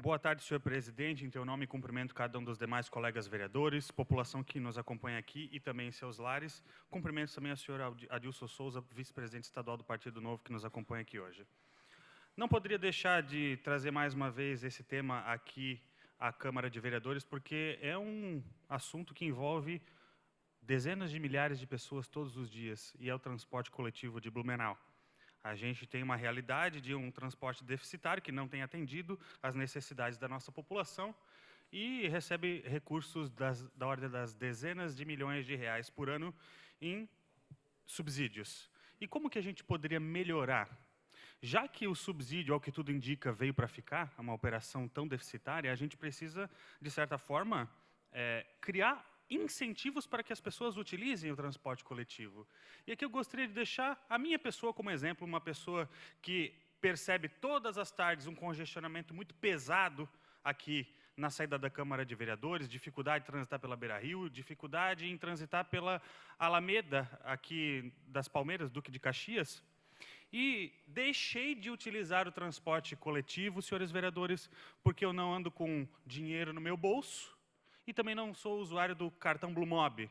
Boa tarde, senhor presidente. Em teu nome, cumprimento cada um dos demais colegas vereadores, população que nos acompanha aqui e também em seus lares. Cumprimento também a senhora Adilson Souza, vice-presidente estadual do Partido Novo, que nos acompanha aqui hoje. Não poderia deixar de trazer mais uma vez esse tema aqui à Câmara de Vereadores, porque é um assunto que envolve dezenas de milhares de pessoas todos os dias, e é o transporte coletivo de Blumenau. A gente tem uma realidade de um transporte deficitário que não tem atendido às necessidades da nossa população e recebe recursos da ordem das dezenas de milhões de reais por ano em subsídios. E como que a gente poderia melhorar? Já que o subsídio, ao que tudo indica, veio para ficar, é uma operação tão deficitária, a gente precisa, de certa forma, criar incentivos para que as pessoas utilizem o transporte coletivo. E aqui eu gostaria de deixar a minha pessoa como exemplo, uma pessoa que percebe todas as tardes um congestionamento muito pesado aqui na saída da Câmara de Vereadores, dificuldade de transitar pela Beira-Rio, dificuldade em transitar pela Alameda, aqui das Palmeiras, Duque de Caxias, e deixei de utilizar o transporte coletivo, senhores vereadores, porque eu não ando com dinheiro no meu bolso, e também não sou usuário do cartão Blumob.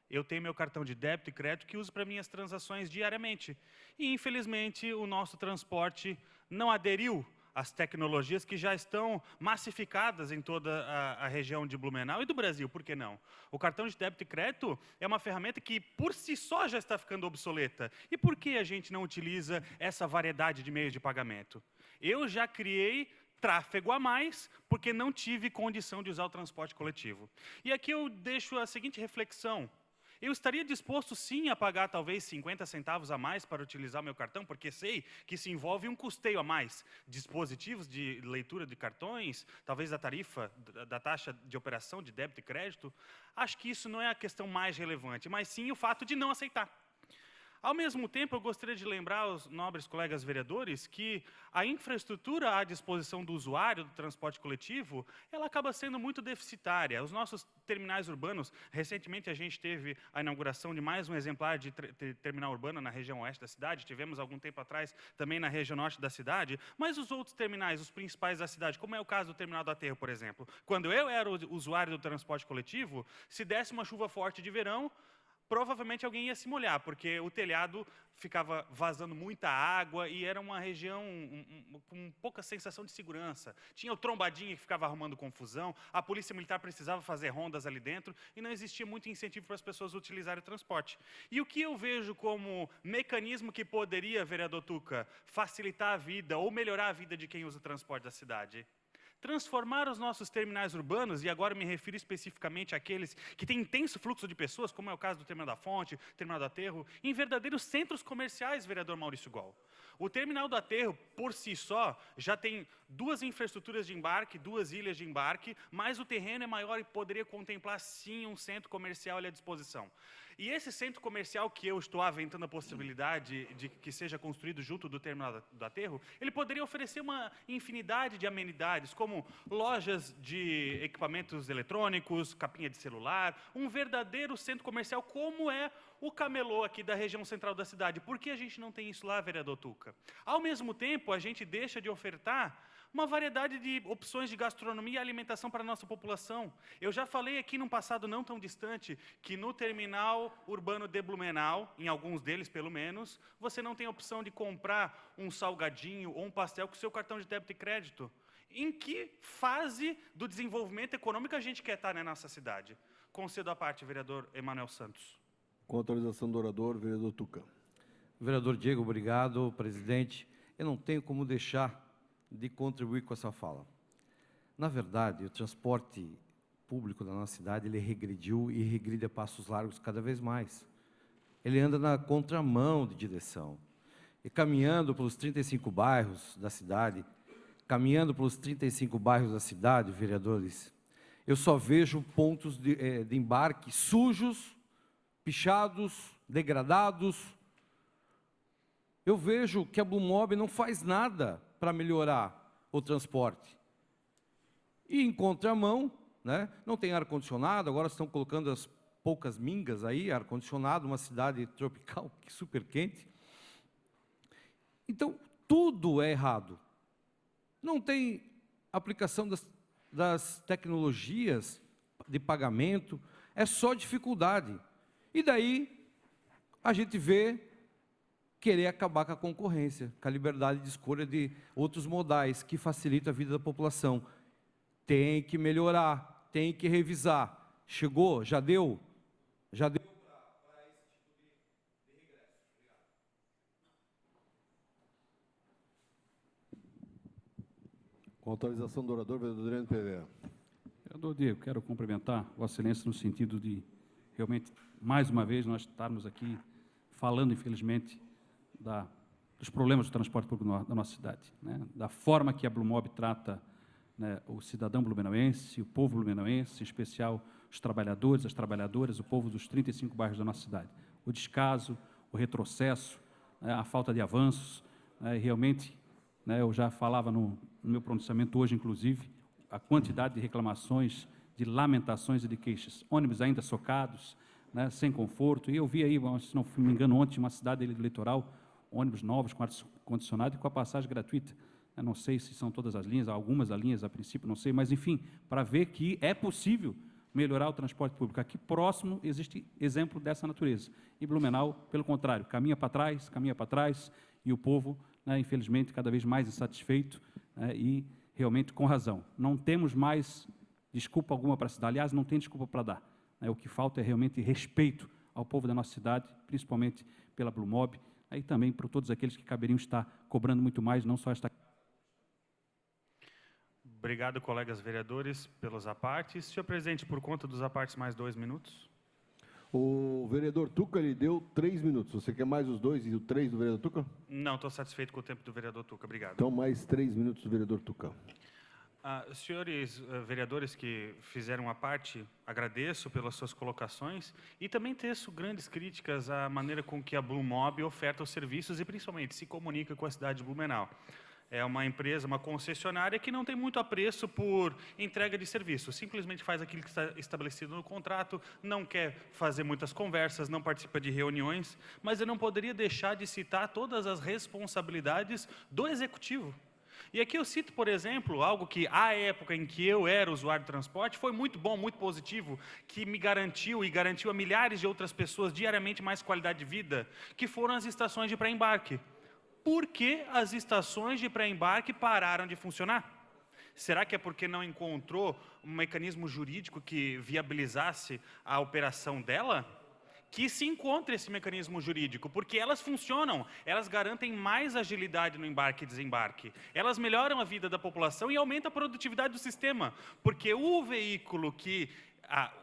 Eu tenho meu cartão de débito e crédito que uso para minhas transações diariamente. E, infelizmente, o nosso transporte não aderiu às tecnologias que já estão massificadas em toda a região de Blumenau e do Brasil, por que não? O cartão de débito e crédito é uma ferramenta que, por si só, já está ficando obsoleta. E por que a gente não utiliza essa variedade de meios de pagamento? Eu já criei tráfego a mais, porque não tive condição de usar o transporte coletivo. E aqui eu deixo a seguinte reflexão. Eu estaria disposto, sim, a pagar talvez 50 centavos a mais para utilizar meu cartão, porque sei que isso envolve um custeio a mais. Dispositivos de leitura de cartões, talvez a tarifa da taxa de operação de débito e crédito. Acho que isso não é a questão mais relevante, mas sim o fato de não aceitar. Ao mesmo tempo, eu gostaria de lembrar aos nobres colegas vereadores que a infraestrutura à disposição do usuário do transporte coletivo, ela acaba sendo muito deficitária. Os nossos terminais urbanos, recentemente a gente teve a inauguração de mais um exemplar de terminal urbano na região oeste da cidade, tivemos algum tempo atrás também na região norte da cidade, mas os outros terminais, os principais da cidade, como é o caso do terminal do Aterro, por exemplo. Quando eu era o usuário do transporte coletivo, se desse uma chuva forte de verão, provavelmente alguém ia se molhar, porque o telhado ficava vazando muita água e era uma região com pouca sensação de segurança. Tinha o trombadinha que ficava arrumando confusão, a polícia militar precisava fazer rondas ali dentro e não existia muito incentivo para as pessoas utilizarem o transporte. E o que eu vejo como mecanismo que poderia, vereador Tuca, facilitar a vida ou melhorar a vida de quem usa o transporte da cidade? Transformar os nossos terminais urbanos, e agora me refiro especificamente àqueles que têm intenso fluxo de pessoas, como é o caso do Terminal da Fonte, Terminal do Aterro, em verdadeiros centros comerciais, vereador Maurício Gol. O Terminal do Aterro, por si só, já tem 2 infraestruturas de embarque, 2 ilhas de embarque, mas o terreno é maior e poderia contemplar, sim, um centro comercial ali à disposição. E esse centro comercial que eu estou aventando a possibilidade de que seja construído junto do Terminal do Aterro, ele poderia oferecer uma infinidade de amenidades, como lojas de equipamentos eletrônicos, capinha de celular, um verdadeiro centro comercial como é o Camelô aqui da região central da cidade. Por que a gente não tem isso lá, vereador Tuca? Ao mesmo tempo, a gente deixa de ofertar uma variedade de opções de gastronomia e alimentação para a nossa população. Eu já falei aqui num passado não tão distante que no terminal urbano de Blumenau, em alguns deles pelo menos, você não tem opção de comprar um salgadinho ou um pastel com o seu cartão de débito e crédito. Em que fase do desenvolvimento econômico a gente quer estar na nossa cidade? Concedo a parte, vereador Emanuel Santos. Com autorização do orador, vereador Tuca. Vereador Diego, obrigado. Presidente, eu não tenho como deixar de contribuir com essa fala. Na verdade, o transporte público da nossa cidade, ele regrediu e regride a passos largos cada vez mais. Ele anda na contramão de direção. E caminhando pelos 35 bairros da cidade, vereadores, eu só vejo pontos de embarque sujos, pichados, degradados. Eu vejo que a Blumob não faz nada para melhorar o transporte. E em contramão, né, não tem ar-condicionado, agora estão colocando as poucas mingas aí, ar-condicionado, uma cidade tropical, super quente. Então, tudo é errado. Não tem aplicação das tecnologias de pagamento, é só dificuldade. E daí a gente vê querer acabar com a concorrência, com a liberdade de escolha de outros modais que facilitam a vida da população. Tem que melhorar, tem que revisar. Chegou? Já deu? Já deu para esse tipo de regresso. Obrigado. Com autorização do orador, vereador Adriano PVA. Vereador Diego, quero cumprimentar Vossa Excelência no sentido de, realmente, mais uma vez, nós estarmos aqui falando, infelizmente, dos problemas do transporte público da nossa cidade, né? Da forma que a Blumob trata, né, o cidadão blumenauense, o povo blumenauense, em especial os trabalhadores, as trabalhadoras, o povo dos 35 bairros da nossa cidade. O descaso, o retrocesso, né, a falta de avanços, né, e realmente, né, eu já falava no meu pronunciamento hoje, inclusive, a quantidade de reclamações, de lamentações e de queixas. Ônibus ainda socados, né, sem conforto. E eu vi aí, se não me engano, ontem, uma cidade litoral, ônibus novos com ar-condicionado e com a passagem gratuita. Eu não sei se são todas as linhas, algumas as linhas a princípio, não sei, mas enfim, para ver que é possível melhorar o transporte público. Aqui próximo existe exemplo dessa natureza. E Blumenau, pelo contrário, caminha para trás, e o povo, né, infelizmente, cada vez mais insatisfeito, né, e realmente com razão. Não temos mais desculpa alguma para se dar. Aliás, não tem desculpa para dar. Né, o que falta é realmente respeito ao povo da nossa cidade, principalmente pela Blumob, e também para todos aqueles que caberiam estar cobrando muito mais, não só esta... Obrigado, colegas vereadores, pelos apartes. Senhor presidente, por conta dos apartes, mais 2 minutos. O vereador Tuca lhe deu 3 minutos. Você quer mais os 2 e o 3 do vereador Tuca? Não, estou satisfeito com o tempo do vereador Tuca. Obrigado. Então, mais 3 minutos do vereador Tuca. Senhores vereadores que fizeram a parte, agradeço pelas suas colocações e também teço grandes críticas à maneira com que a Blumob oferta os serviços e, principalmente, se comunica com a cidade de Blumenau. É uma empresa, uma concessionária que não tem muito apreço por entrega de serviço, simplesmente faz aquilo que está estabelecido no contrato, não quer fazer muitas conversas, não participa de reuniões, mas eu não poderia deixar de citar todas as responsabilidades do executivo. E aqui eu cito, por exemplo, algo que, à época em que eu era usuário de transporte, foi muito bom, muito positivo, que me garantiu e garantiu a milhares de outras pessoas diariamente mais qualidade de vida, que foram as estações de pré-embarque. Por que as estações de pré-embarque pararam de funcionar? Será que é porque não encontrou um mecanismo jurídico que viabilizasse a operação dela? Que se encontre esse mecanismo jurídico, porque elas funcionam, elas garantem mais agilidade no embarque e desembarque, elas melhoram a vida da população e aumentam a produtividade do sistema, porque o veículo que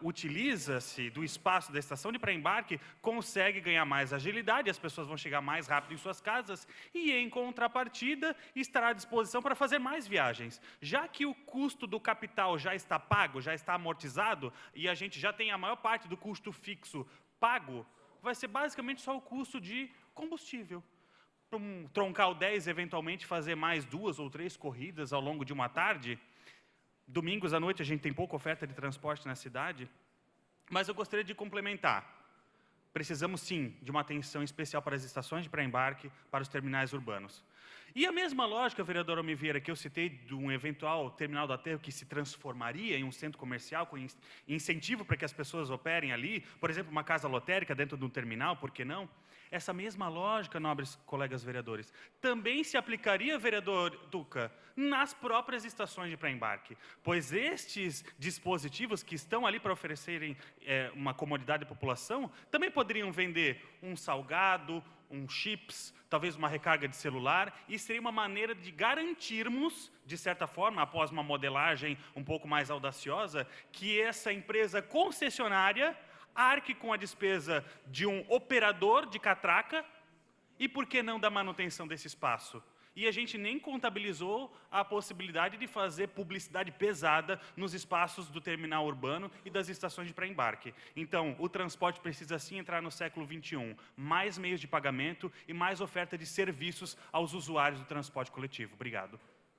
utiliza-se do espaço da estação de pré-embarque consegue ganhar mais agilidade, as pessoas vão chegar mais rápido em suas casas e, em contrapartida, estará à disposição para fazer mais viagens. Já que o custo do capital já está pago, já está amortizado, e a gente já tem a maior parte do custo fixo pago, vai ser basicamente só o custo de combustível. Para um troncal 10, eventualmente, fazer mais 2 ou 3 corridas ao longo de uma tarde. Domingos à noite a gente tem pouca oferta de transporte na cidade, mas eu gostaria de complementar. Precisamos, sim, de uma atenção especial para as estações de pré-embarque, para os terminais urbanos. E a mesma lógica, vereador Almir Vieira, que eu citei de um eventual terminal do aterro que se transformaria em um centro comercial com incentivo para que as pessoas operem ali, por exemplo, uma casa lotérica dentro de um terminal, por que não? Essa mesma lógica, nobres colegas vereadores, também se aplicaria, vereador Tuca, nas próprias estações de pré-embarque, pois estes dispositivos que estão ali para oferecerem uma comodidade à população, também poderiam vender um salgado, um chips, talvez uma recarga de celular, e seria uma maneira de garantirmos, de certa forma, após uma modelagem um pouco mais audaciosa, que essa empresa concessionária arque com a despesa de um operador de catraca e, por que não, da manutenção desse espaço. E a gente nem contabilizou a possibilidade de fazer publicidade pesada nos espaços do terminal urbano e das estações de pré-embarque. Então, o transporte precisa sim entrar no século XXI. Mais meios de pagamento e mais oferta de serviços aos usuários do transporte coletivo. Obrigado.